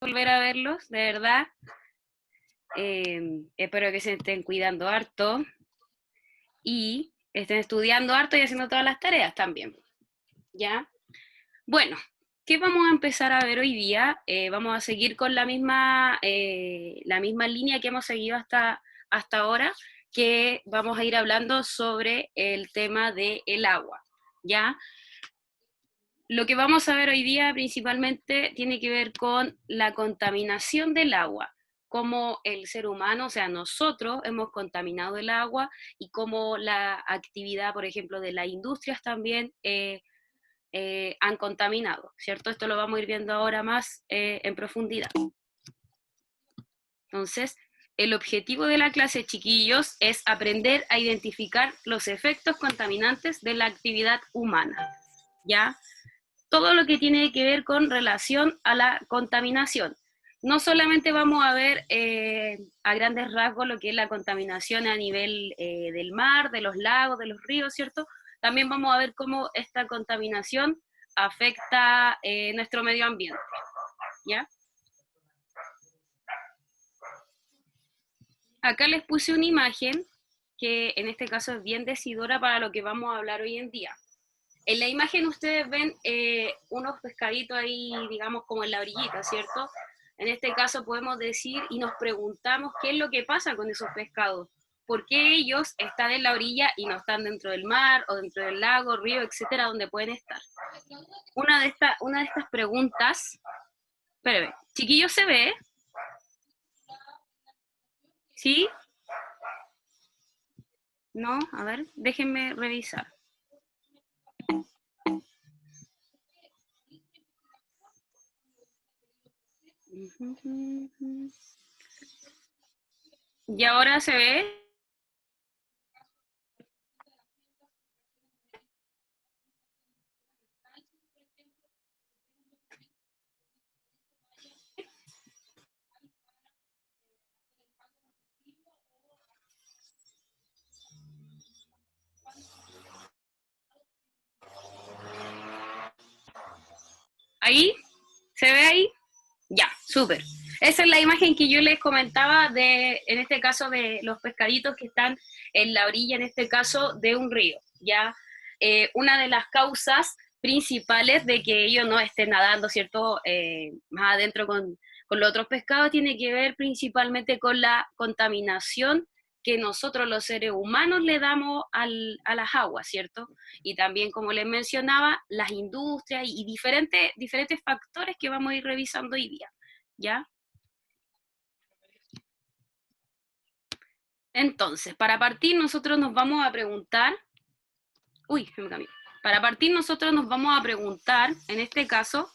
volver a verlos, de verdad. Espero que se estén cuidando harto y estén estudiando harto y haciendo todas las tareas también. ¿Ya? Bueno, ¿qué vamos a empezar a ver hoy día? Vamos a seguir con la misma línea que hemos seguido hasta ahora, que vamos a ir hablando sobre el tema del agua, ¿ya? Lo que vamos a ver hoy día principalmente tiene que ver con la contaminación del agua, cómo el ser humano, o sea, nosotros hemos contaminado el agua y cómo la actividad, por ejemplo, de las industrias también han contaminado, ¿cierto? Esto lo vamos a ir viendo ahora más en profundidad. Entonces, el objetivo de la clase, chiquillos, es aprender a identificar los efectos contaminantes de la actividad humana, ¿ya? Todo lo que tiene que ver con relación a la contaminación. No solamente vamos a ver a grandes rasgos lo que es la contaminación a nivel del mar, de los lagos, de los ríos, ¿cierto? También vamos a ver cómo esta contaminación afecta nuestro medio ambiente, ¿ya? Acá les puse una imagen que en este caso es bien decidora para lo que vamos a hablar hoy en día. En la imagen ustedes ven unos pescaditos ahí, digamos, como en la orillita, ¿cierto? En este caso podemos decir y nos preguntamos qué es lo que pasa con esos pescados. ¿Por qué ellos están en la orilla y no están dentro del mar o dentro del lago, río, etcétera, donde pueden estar? Una de estas preguntas, espérame, chiquillo, ¿se ve? ¿Sí? ¿No? A ver, déjenme revisar. ¿Y ahora se ve? ¿Ahí? ¿Se ve ahí? Ya, súper. Esa es la imagen que yo les comentaba en este caso, de los pescaditos que están en la orilla, en este caso, de un río, ¿ya? Una de las causas principales de que ellos no estén nadando, ¿cierto? Más adentro con los otros pescados tiene que ver principalmente con la contaminación que nosotros los seres humanos le damos a las aguas, ¿cierto? Y también, como les mencionaba, las industrias y diferentes factores que vamos a ir revisando hoy día, ¿ya? Entonces, para partir nosotros nos vamos a preguntar, se me cambió. Para partir nosotros nos vamos a preguntar, en este caso,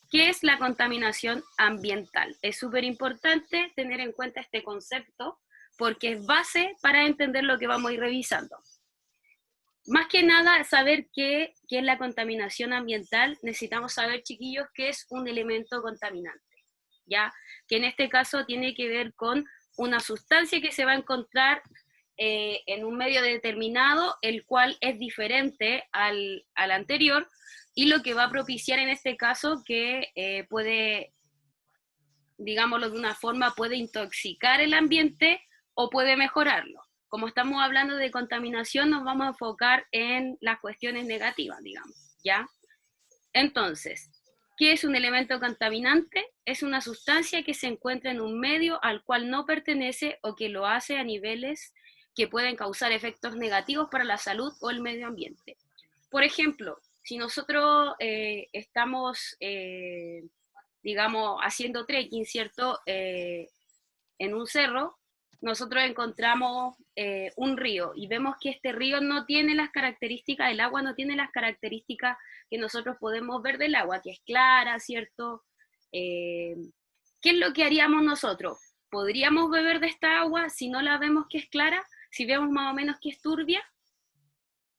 ¿qué es la contaminación ambiental? Es súper importante tener en cuenta este concepto porque es base para entender lo que vamos a ir revisando. Más que nada, saber qué es la contaminación ambiental, necesitamos saber, chiquillos, qué es un elemento contaminante, ¿ya? Que en este caso tiene que ver con una sustancia que se va a encontrar en un medio determinado, el cual es diferente al anterior, y lo que va a propiciar en este caso que puede, digámoslo de una forma, puede intoxicar el ambiente o puede mejorarlo. Como estamos hablando de contaminación, nos vamos a enfocar en las cuestiones negativas, digamos, ¿ya? Entonces, ¿qué es un elemento contaminante? Es una sustancia que se encuentra en un medio al cual no pertenece o que lo hace a niveles que pueden causar efectos negativos para la salud o el medio ambiente. Por ejemplo, si nosotros estamos, digamos, haciendo trekking, ¿cierto? En un cerro, nosotros encontramos un río y vemos que este río no tiene las características, el agua no tiene las características que nosotros podemos ver del agua, que es clara, ¿cierto? Eh, ¿Qué es lo que haríamos nosotros? ¿Podríamos beber de esta agua si no la vemos que es clara? Si vemos más o menos que es turbia.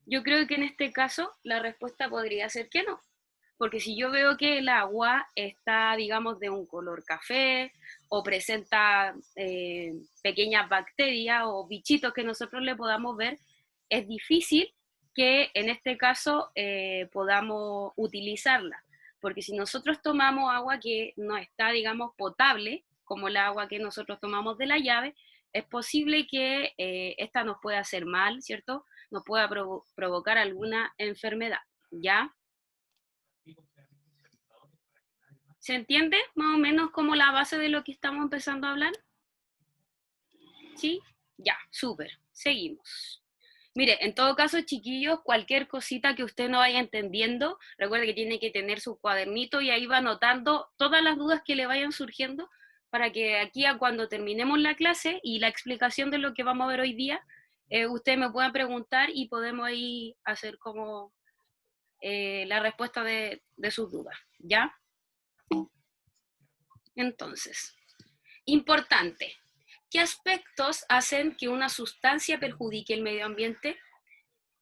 Yo creo que en este caso la respuesta podría ser que no. Porque si yo veo que el agua está, digamos, de un color café o presenta pequeñas bacterias o bichitos que nosotros le podamos ver, es difícil que en este caso podamos utilizarla. porque si nosotros tomamos agua que no está, digamos, potable, como el agua que nosotros tomamos de la llave, es posible que esta nos pueda hacer mal, ¿cierto? Nos pueda provocar alguna enfermedad, ¿ya? ¿Se entiende más o menos como la base de lo que estamos empezando a hablar? ¿Sí? Ya, súper. Seguimos. Mire, en todo caso, chiquillos, cualquier cosita que usted no vaya entendiendo, recuerde que tiene que tener su cuadernito y ahí va anotando todas las dudas que le vayan surgiendo para que aquí a cuando terminemos la clase y la explicación de lo que vamos a ver hoy día, usted me pueda preguntar y podemos ahí hacer como la respuesta de sus dudas, ¿ya? Entonces, importante, ¿qué aspectos hacen que una sustancia perjudique el medio ambiente?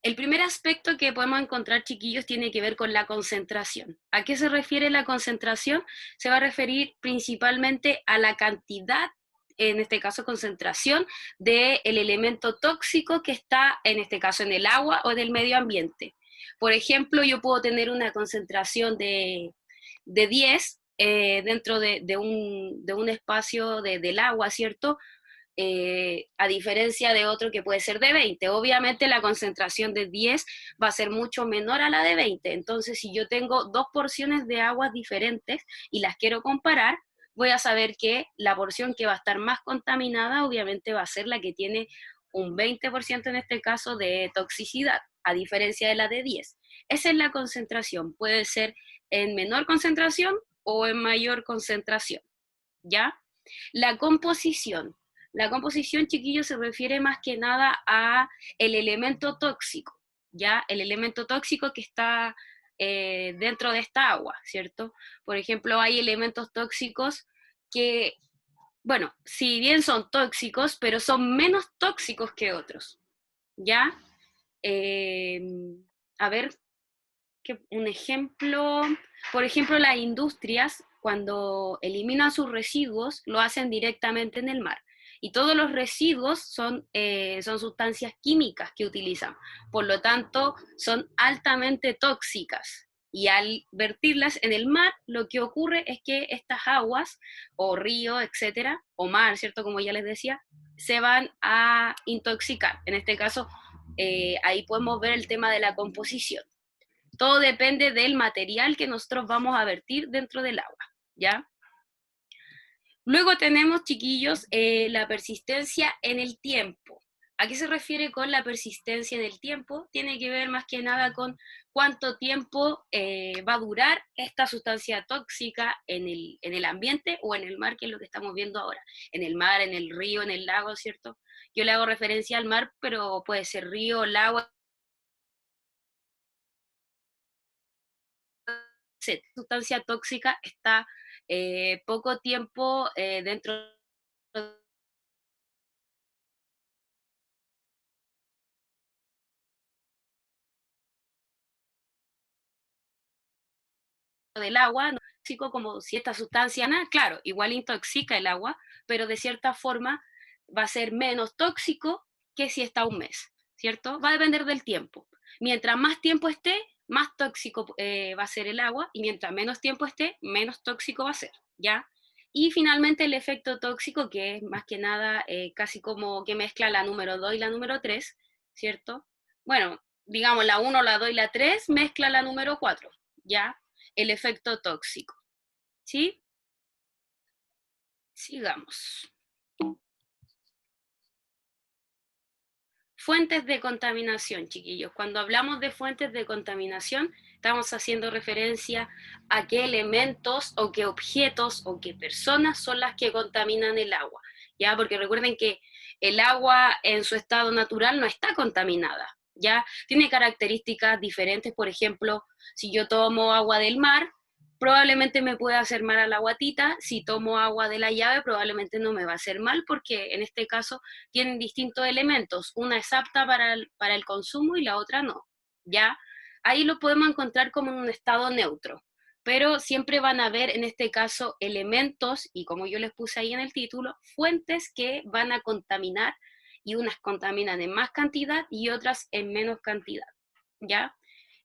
El primer aspecto que podemos encontrar, chiquillos, tiene que ver con la concentración. ¿A qué se refiere la concentración? Se va a referir principalmente a la cantidad, en este caso concentración, del elemento tóxico que está, en este caso, en el agua o en el medio ambiente. Por ejemplo, yo puedo tener una concentración de 10 dentro de un espacio del agua, ¿cierto? A diferencia de otro que puede ser de 20. Obviamente la concentración de 10 va a ser mucho menor a la de 20. Entonces, si yo tengo dos porciones de aguas diferentes y las quiero comparar, voy a saber que la porción que va a estar más contaminada obviamente va a ser la que tiene un 20% en este caso de toxicidad, a diferencia de la de 10. Esa es la concentración. Puede ser en menor concentración o en mayor concentración, ¿ya? La composición. La composición, chiquillos, se refiere más que nada a el elemento tóxico, ¿ya? El elemento tóxico que está dentro de esta agua, ¿cierto? Por ejemplo, hay elementos tóxicos que, bueno, si bien son tóxicos, pero son menos tóxicos que otros, ¿ya? Eh, a ver, un ejemplo, por ejemplo, las industrias, cuando eliminan sus residuos, lo hacen directamente en el mar. Y todos los residuos son sustancias químicas que utilizan. Por lo tanto, son altamente tóxicas. Y al vertirlas en el mar, lo que ocurre es que estas aguas, o río, etcétera, o mar, ¿cierto? Como ya les decía, se van a intoxicar. En este caso, ahí podemos ver el tema de la composición. Todo depende del material que nosotros vamos a vertir dentro del agua, ¿ya? Luego tenemos, chiquillos, la persistencia en el tiempo. ¿A qué se refiere con la persistencia en el tiempo? Tiene que ver más que nada con cuánto tiempo va a durar esta sustancia tóxica en el ambiente o en el mar, que es lo que estamos viendo ahora. En el mar, en el río, en el lago, ¿cierto? Yo le hago referencia al mar, pero puede ser río, lago, sustancia tóxica está poco tiempo dentro del agua, no tóxico como si esta sustancia, claro, igual intoxica el agua, pero de cierta forma va a ser menos tóxico que si está un mes, ¿cierto? Va a depender del tiempo. Mientras más tiempo esté, más tóxico va a ser el agua, y mientras menos tiempo esté, menos tóxico va a ser, ¿ya? Y finalmente el efecto tóxico, que es más que nada casi como que mezcla la número 2 y la número 3, ¿cierto? Bueno, digamos la 1, la 2 y la 3 mezcla la número 4, ¿ya? El efecto tóxico, ¿sí? Sigamos. Fuentes de contaminación, chiquillos. Cuando hablamos de fuentes de contaminación, estamos haciendo referencia a qué elementos o qué objetos o qué personas son las que contaminan el agua, ¿ya? Porque recuerden que el agua en su estado natural no está contaminada, ¿ya? Tiene características diferentes. Por ejemplo, si yo tomo agua del mar, probablemente me pueda hacer mal a la guatita. Si tomo agua de la llave, probablemente no me va a hacer mal, porque en este caso tienen distintos elementos. Una es apta para el consumo y la otra no, ¿ya? Ahí lo podemos encontrar como en un estado neutro, pero siempre van a haber en este caso elementos, y como yo les puse ahí en el título, fuentes que van a contaminar, y unas contaminan en más cantidad y otras en menos cantidad, ¿ya?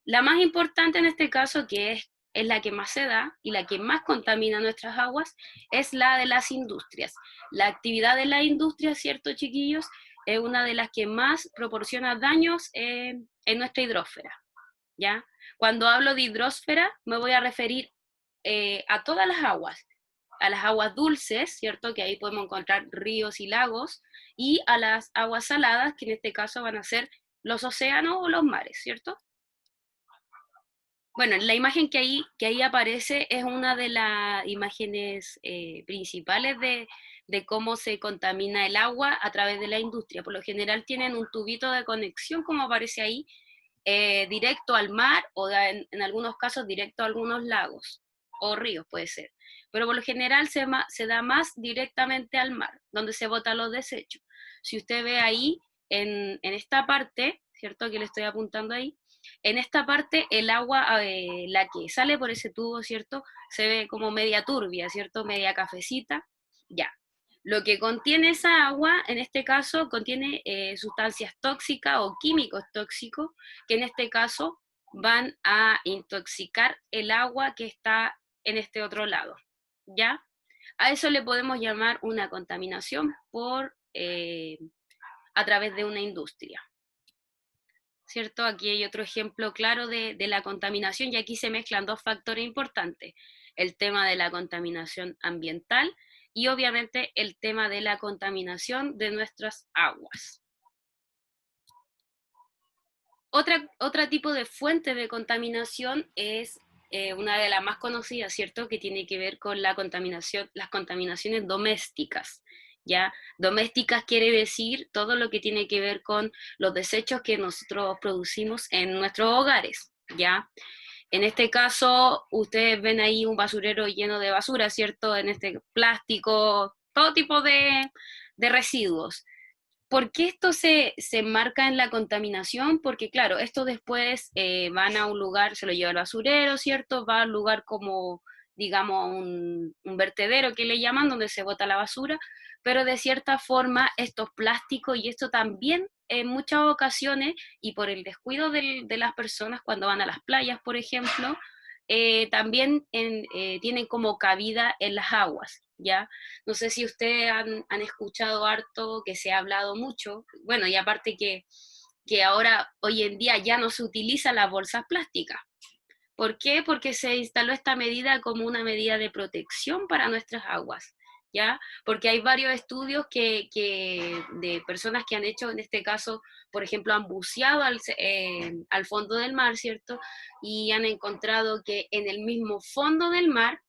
La más importante en este caso, que es es la que más se da y la que más contamina nuestras aguas, es la de las industrias. La actividad de la industria, ¿cierto, chiquillos? Es una de las que más proporciona daños en nuestra hidrósfera, ¿ya? Cuando hablo de hidrósfera, me voy a referir a todas las aguas, a las aguas dulces, ¿cierto? Que ahí podemos encontrar ríos y lagos, y a las aguas saladas, que en este caso van a ser los océanos o los mares, ¿cierto? Bueno, la imagen que ahí aparece es una de las imágenes principales de cómo se contamina el agua a través de la industria. Por lo general tienen un tubito de conexión, como aparece ahí, directo al mar o en algunos casos directo a algunos lagos o ríos puede ser. Pero por lo general se da más directamente al mar, donde se botan los desechos. Si usted ve ahí, en esta parte, ¿cierto? Que le estoy apuntando ahí, en esta parte el agua, la que sale por ese tubo, ¿cierto? Se ve como media turbia, ¿cierto? Media cafecita, ya. Lo que contiene esa agua, en este caso, contiene sustancias tóxicas o químicos tóxicos, que en este caso van a intoxicar el agua que está en este otro lado, ¿ya? A eso le podemos llamar una contaminación a través de una industria. ¿Cierto? Aquí hay otro ejemplo claro de la contaminación y aquí se mezclan dos factores importantes, el tema de la contaminación ambiental y obviamente el tema de la contaminación de nuestras aguas. Otra tipo de fuente de contaminación es una de las más conocidas, ¿cierto? Que tiene que ver con la contaminación, las contaminaciones domésticas, ¿ya? Domésticas quiere decir todo lo que tiene que ver con los desechos que nosotros producimos en nuestros hogares, ¿ya? En este caso, ustedes ven ahí un basurero lleno de basura, ¿cierto? En este plástico, todo tipo de residuos. ¿Por qué esto se marca en la contaminación? Porque claro, esto después van a un lugar, se lo lleva al basurero, ¿cierto? Va al lugar como, digamos, un vertedero que le llaman, donde se bota la basura, pero de cierta forma estos plásticos y esto también en muchas ocasiones, y por el descuido de las personas cuando van a las playas, por ejemplo, también tienen como cabida en las aguas, ¿ya? No sé si ustedes han escuchado harto, que se ha hablado mucho, bueno, y aparte que ahora, hoy en día, ya no se utilizan las bolsas plásticas. ¿Por qué? Porque se instaló esta medida como una medida de protección para nuestras aguas, ¿ya? Porque hay varios estudios de personas que han hecho, en este caso, por ejemplo, han buceado al fondo del mar, ¿cierto? Y han encontrado que en el mismo fondo del mar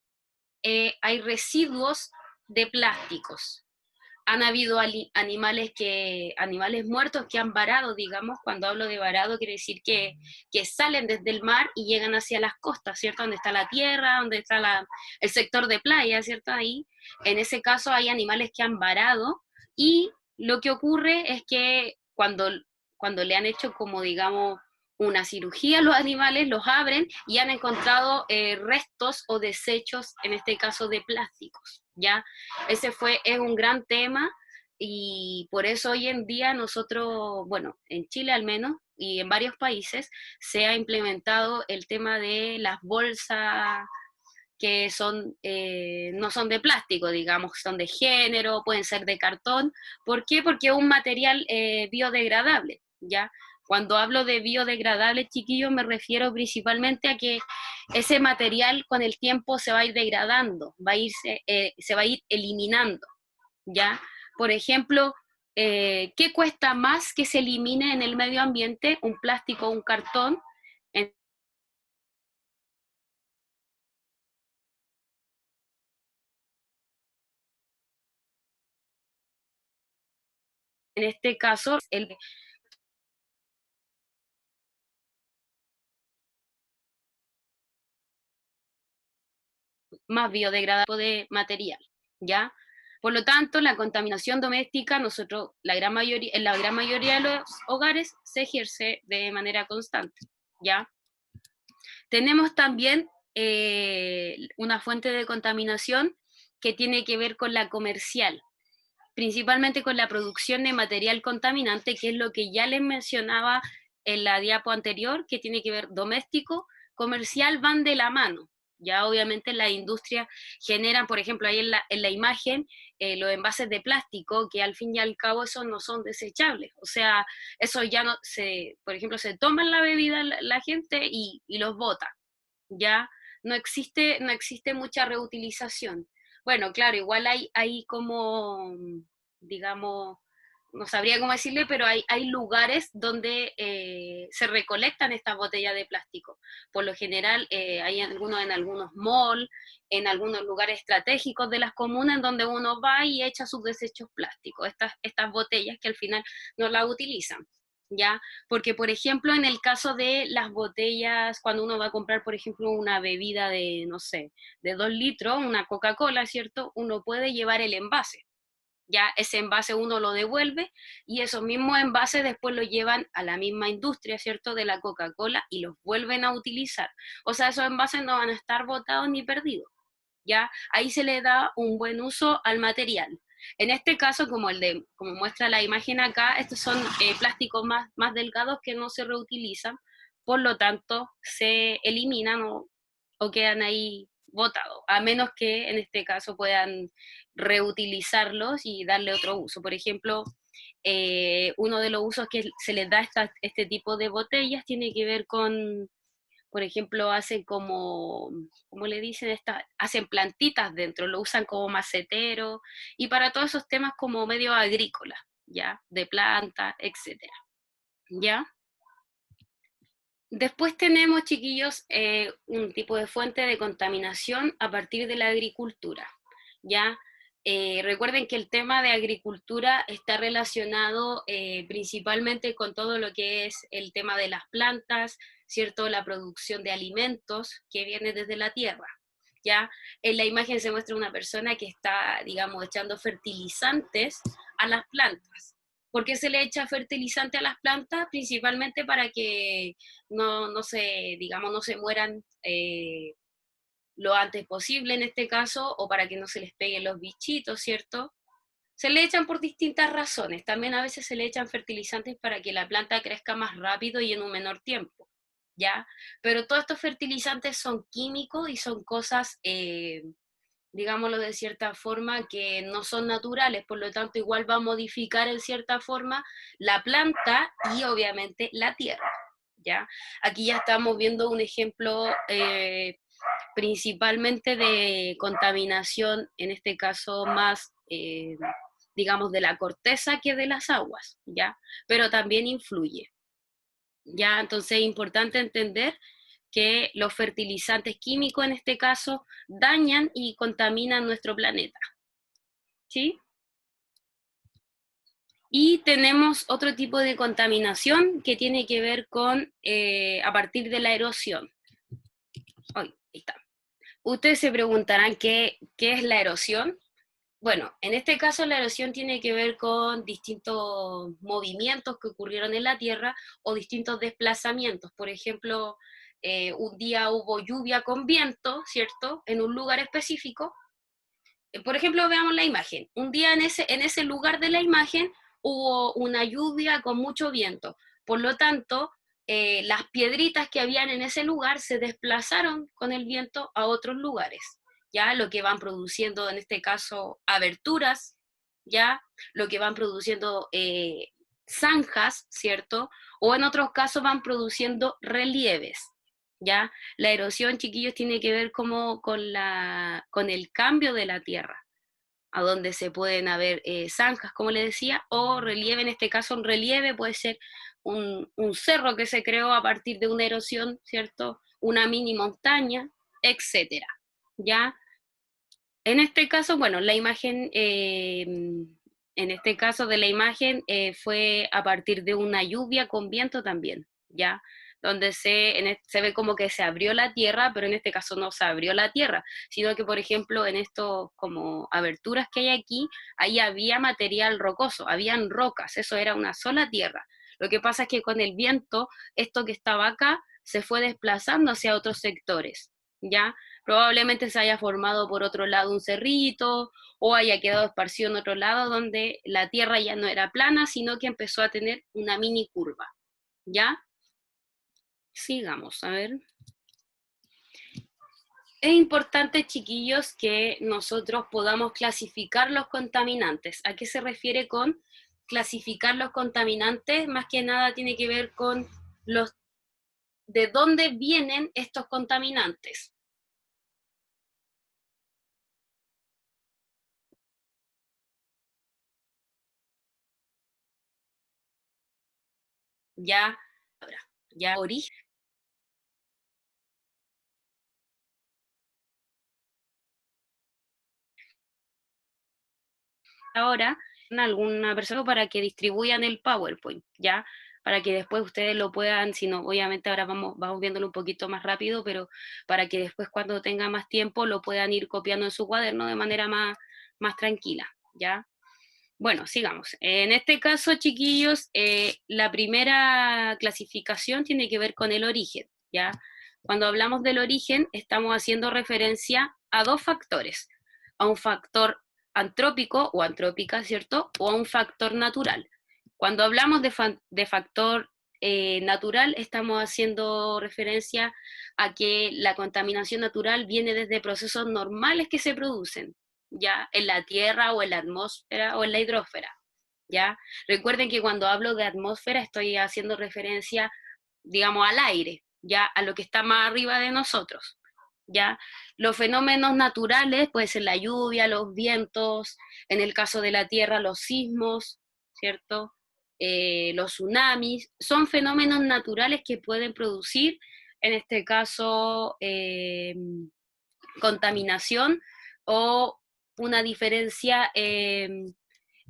hay residuos de plásticos. Han habido animales muertos que han varado, digamos, cuando hablo de varado quiere decir que salen desde el mar y llegan hacia las costas, ¿cierto? Donde está la tierra, donde está el sector de playa, ¿cierto? Ahí, en ese caso hay animales que han varado y lo que ocurre es que cuando le han hecho como, digamos, una cirugía a los animales, los abren y han encontrado restos o desechos, en este caso de plásticos, ¿ya? Es un gran tema y por eso hoy en día nosotros, bueno, en Chile al menos y en varios países se ha implementado el tema de las bolsas que no son de plástico, digamos, son de género, pueden ser de cartón. ¿Por qué? Porque es un material biodegradable, ¿ya? Cuando hablo de biodegradable, chiquillos, me refiero principalmente a que ese material con el tiempo se va a ir degradando, se va a ir eliminando, ¿ya? Por ejemplo, ¿qué cuesta más que se elimine en el medio ambiente? ¿Un plástico o un cartón? En este caso, el más biodegradable de material, ¿ya? Por lo tanto, la contaminación doméstica, en la gran mayoría de los hogares se ejerce de manera constante, ¿ya? Tenemos también una fuente de contaminación que tiene que ver con la comercial, principalmente con la producción de material contaminante, que es lo que ya les mencionaba en la diapo anterior, que tiene que ver doméstico comercial van de la mano. Ya obviamente la industria genera, por ejemplo, ahí en la imagen, los envases de plástico, que al fin y al cabo esos no son desechables. O sea, eso ya no se, por ejemplo, se toman la bebida la gente y los bota. Ya no existe mucha reutilización. Bueno, claro, igual hay como, digamos, no sabría cómo decirle, pero hay lugares donde se recolectan estas botellas de plástico. Por lo general, hay algunos en algunos malls, en algunos lugares estratégicos de las comunas, en donde uno va y echa sus desechos plásticos, estas botellas que al final no las utilizan. ¿Ya? Porque, por ejemplo, en el caso de las botellas, cuando uno va a comprar, por ejemplo, una bebida de, no sé, de 2 litros, una Coca-Cola, ¿cierto? Uno puede llevar el envase. Ya ese envase uno lo devuelve y esos mismos envases después lo llevan a la misma industria, ¿cierto? De la Coca-Cola y los vuelven a utilizar. O sea, esos envases no van a estar botados ni perdidos. ¿Ya? Ahí se le da un buen uso al material. En este caso, como muestra la imagen acá, estos son plásticos más delgados que no se reutilizan, por lo tanto se eliminan o quedan ahí botados, a menos que en este caso puedan reutilizarlos y darle otro uso. Por ejemplo, uno de los usos que se les da a este tipo de botellas tiene que ver con, por ejemplo, hacen como, ¿cómo le dicen? Hacen plantitas dentro, lo usan como macetero y para todos esos temas como medio agrícola, ¿ya? De planta, etcétera, ¿ya? Después tenemos, chiquillos, un tipo de fuente de contaminación a partir de la agricultura, ¿ya? Recuerden que el tema de agricultura está relacionado principalmente con todo lo que es el tema de las plantas, ¿cierto? La producción de alimentos que viene desde la tierra, ¿ya? En la imagen se muestra una persona que está, digamos, echando fertilizantes a las plantas. ¿Por qué se le echa fertilizante a las plantas? Principalmente para que no se, digamos, no se mueran lo antes posible en este caso, o para que no se les peguen los bichitos, ¿cierto? Se le echan por distintas razones. También a veces se le echan fertilizantes para que la planta crezca más rápido y en un menor tiempo, ¿ya? Pero todos estos fertilizantes son químicos y son cosas, digámoslo de cierta forma, que no son naturales, por lo tanto igual va a modificar en cierta forma la planta y obviamente la tierra, ¿ya? Aquí ya estamos viendo un ejemplo principalmente de contaminación, en este caso más, digamos, de la corteza que de las aguas, ¿ya? Pero también influye, ¿ya? Entonces es importante entender que los fertilizantes químicos en este caso dañan y contaminan nuestro planeta, ¿sí? Y tenemos otro tipo de contaminación que tiene que ver con, a partir de la erosión. Ahí está. Ustedes se preguntarán qué es la erosión. Bueno, en este caso la erosión tiene que ver con distintos movimientos que ocurrieron en la Tierra o distintos desplazamientos. Por ejemplo, un día hubo lluvia con viento, ¿cierto? En un lugar específico. Por ejemplo, veamos la imagen. Un día en ese lugar de la imagen hubo una lluvia con mucho viento. Por lo tanto, las piedritas que habían en ese lugar se desplazaron con el viento a otros lugares, ¿ya? Lo que van produciendo, en este caso, aberturas, ¿ya? Lo que van produciendo zanjas, ¿cierto? O en otros casos van produciendo relieves, ¿ya? La erosión, chiquillos, tiene que ver como con el cambio de la tierra, a donde se pueden haber zanjas, como le decía, o relieve, en este caso un relieve puede ser un cerro que se creó a partir de una erosión, ¿cierto? Una mini montaña, etcétera, ¿ya? En este caso, bueno, la imagen, en este caso de la imagen fue a partir de una lluvia con viento también, ¿ya? Donde se ve como que se abrió la tierra, pero en este caso no se abrió la tierra, sino que, por ejemplo, en estos como aberturas que hay aquí, ahí había material rocoso, habían rocas, eso era una sola tierra. Lo que pasa es que con el viento, esto que estaba acá se fue desplazando hacia otros sectores, ¿ya? Probablemente se haya formado por otro lado un cerrito o haya quedado esparcido en otro lado donde la tierra ya no era plana, sino que empezó a tener una mini curva. ¿Ya? Sigamos, a ver. Es importante, chiquillos, que nosotros podamos clasificar los contaminantes. ¿A qué se refiere con clasificar los contaminantes? Más que nada tiene que ver con los de dónde vienen estos contaminantes. Ya, ya origen. Ahora alguna persona para que distribuyan el PowerPoint, ¿ya? Para que después ustedes lo puedan, si no, obviamente ahora vamos viéndolo un poquito más rápido, pero para que después cuando tenga más tiempo lo puedan ir copiando en su cuaderno de manera más tranquila, ¿ya? Bueno, sigamos. En este caso, chiquillos, la primera clasificación tiene que ver con el origen, ¿ya? Cuando hablamos del origen, estamos haciendo referencia a dos factores, a un factor antrópico o antrópica, ¿cierto? O a un factor natural. Cuando hablamos de factor natural, estamos haciendo referencia a que la contaminación natural viene desde procesos normales que se producen, ¿ya? En la Tierra o en la atmósfera o en la hidrósfera, ¿ya? Recuerden que cuando hablo de atmósfera estoy haciendo referencia, digamos, al aire, ¿ya? A lo que está más arriba de nosotros, ¿ya? Los fenómenos naturales, puede ser la lluvia, los vientos, en el caso de la Tierra, los sismos, ¿cierto? Los tsunamis, son fenómenos naturales que pueden producir, en este caso, contaminación o una diferencia en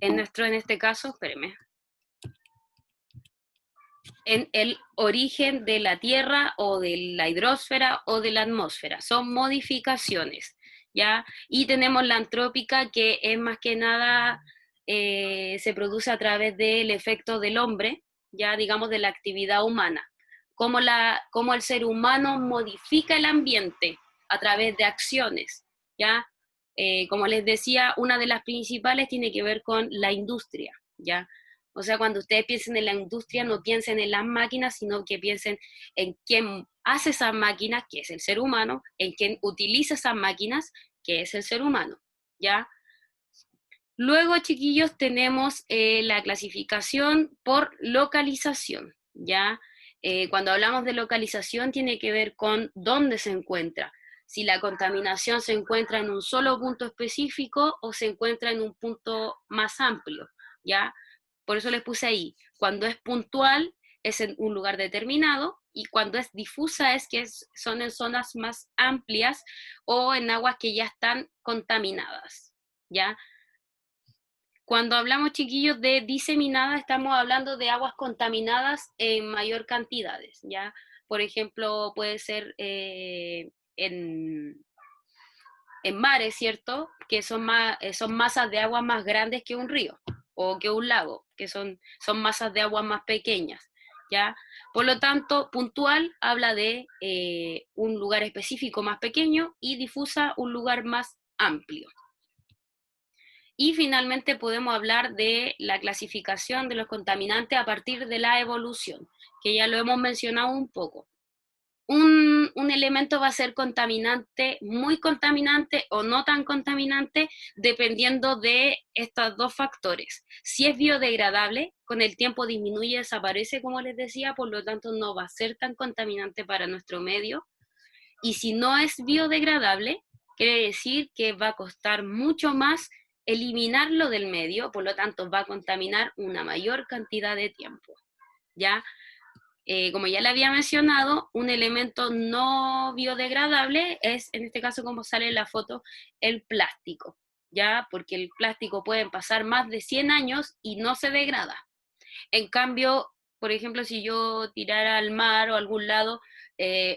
este caso, espérenme, en el origen de la Tierra o de la hidrosfera o de la atmósfera. Son modificaciones, ¿ya? Y tenemos la antrópica, que es más que nada, se produce a través del efecto del hombre, ya digamos de la actividad humana. Cómo el ser humano modifica el ambiente a través de acciones, ¿ya? Como les decía, una de las principales tiene que ver con la industria, ¿ya? O sea, cuando ustedes piensen en la industria, no piensen en las máquinas, sino que piensen en quién hace esas máquinas, que es el ser humano, en quién utiliza esas máquinas, que es el ser humano, ¿ya? Luego, chiquillos, tenemos la clasificación por localización, ¿ya? Cuando hablamos de localización, tiene que ver con dónde se encuentra. Si la contaminación se encuentra en un solo punto específico o se encuentra en un punto más amplio, ¿ya? Por eso les puse ahí. Cuando es puntual, es en un lugar determinado, y cuando es difusa es que son en zonas más amplias o en aguas que ya están contaminadas, ¿ya? Cuando hablamos, chiquillos, de diseminadas, estamos hablando de aguas contaminadas en mayor cantidades, ¿ya? Por ejemplo, puede ser en mares, ¿cierto? Que son masas de agua más grandes que un río o que un lago, que son masas de agua más pequeñas, ¿ya? Por lo tanto, puntual habla de un lugar específico más pequeño y difusa un lugar más amplio. Y finalmente podemos hablar de la clasificación de los contaminantes a partir de la evolución, que ya lo hemos mencionado un poco. Un elemento va a ser contaminante, muy contaminante o no tan contaminante, dependiendo de estos dos factores. Si es biodegradable, con el tiempo disminuye, desaparece, como les decía, por lo tanto no va a ser tan contaminante para nuestro medio. Y si no es biodegradable, quiere decir que va a costar mucho más eliminarlo del medio, por lo tanto va a contaminar una mayor cantidad de tiempo, ¿ya? Como ya le había mencionado, un elemento no biodegradable es, en este caso, como sale en la foto, el plástico, ¿ya? Porque el plástico puede pasar más de 100 años y no se degrada. En cambio, por ejemplo, si yo tirara al mar o a algún lado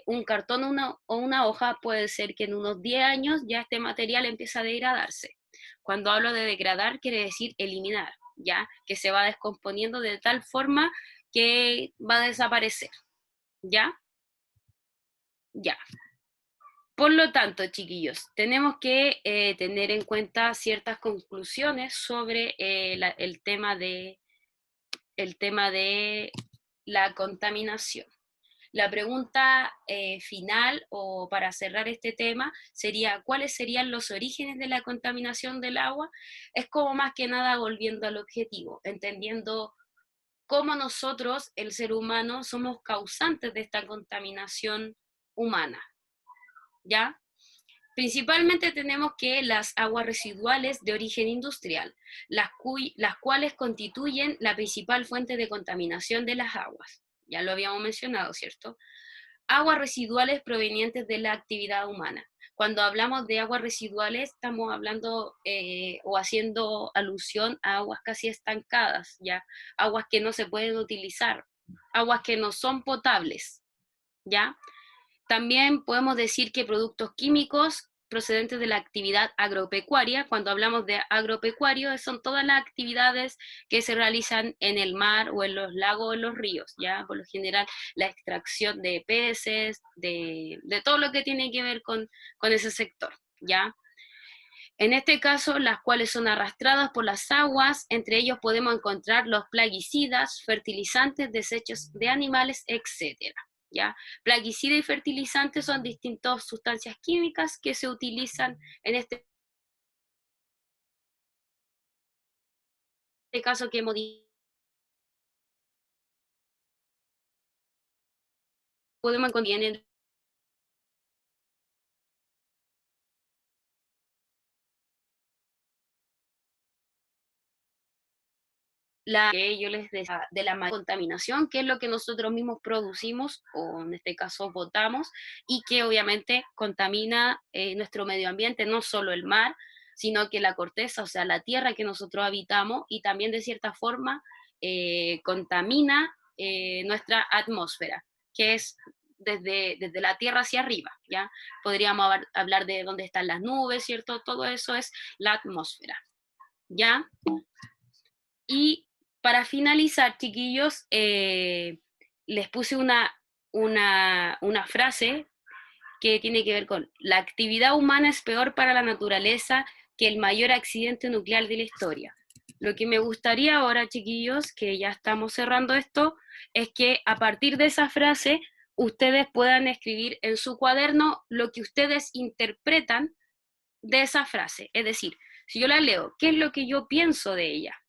un cartón o una hoja, puede ser que en unos 10 años ya este material empieza a degradarse. Cuando hablo de degradar, quiere decir eliminar, ¿ya? Que se va descomponiendo de tal forma que va a desaparecer, ¿ya? Ya. Por lo tanto, chiquillos, tenemos que tener en cuenta ciertas conclusiones sobre el tema de la contaminación. La pregunta final, o para cerrar este tema, sería ¿cuáles serían los orígenes de la contaminación del agua? Es como más que nada volviendo al objetivo, entendiendo cómo nosotros, el ser humano, somos causantes de esta contaminación humana, ¿ya? Principalmente tenemos que las aguas residuales de origen industrial, las cuales constituyen la principal fuente de contaminación de las aguas. Ya lo habíamos mencionado, ¿cierto? Aguas residuales provenientes de la actividad humana. Cuando hablamos de aguas residuales, estamos hablando o haciendo alusión a aguas casi estancadas, ¿ya? Aguas que no se pueden utilizar, aguas que no son potables, ¿ya? También podemos decir que productos químicos procedentes de la actividad agropecuaria, cuando hablamos de agropecuario, son todas las actividades que se realizan en el mar o en los lagos o en los ríos, ¿ya? Por lo general, la extracción de peces, de todo lo que tiene que ver con ese sector, ¿ya? En este caso, las cuales son arrastradas por las aguas, entre ellos podemos encontrar los plaguicidas, fertilizantes, desechos de animales, etcétera. ¿Ya? Plaguicidas y fertilizantes son distintas sustancias químicas que se utilizan en este caso que podemos encontrar en la que yo les decía de la contaminación, que es lo que nosotros mismos producimos, o en este caso botamos, y que obviamente contamina nuestro medio ambiente, no solo el mar, sino que la corteza, o sea, la tierra que nosotros habitamos, y también de cierta forma contamina nuestra atmósfera, que es desde la tierra hacia arriba, ¿ya? Podríamos hablar de dónde están las nubes, ¿cierto? Todo eso es la atmósfera, ¿ya? Y para finalizar, chiquillos, les puse una frase que tiene que ver con la actividad humana es peor para la naturaleza que el mayor accidente nuclear de la historia. Lo que me gustaría ahora, chiquillos, que ya estamos cerrando esto, es que a partir de esa frase ustedes puedan escribir en su cuaderno lo que ustedes interpretan de esa frase. Es decir, si yo la leo, ¿qué es lo que yo pienso de ella?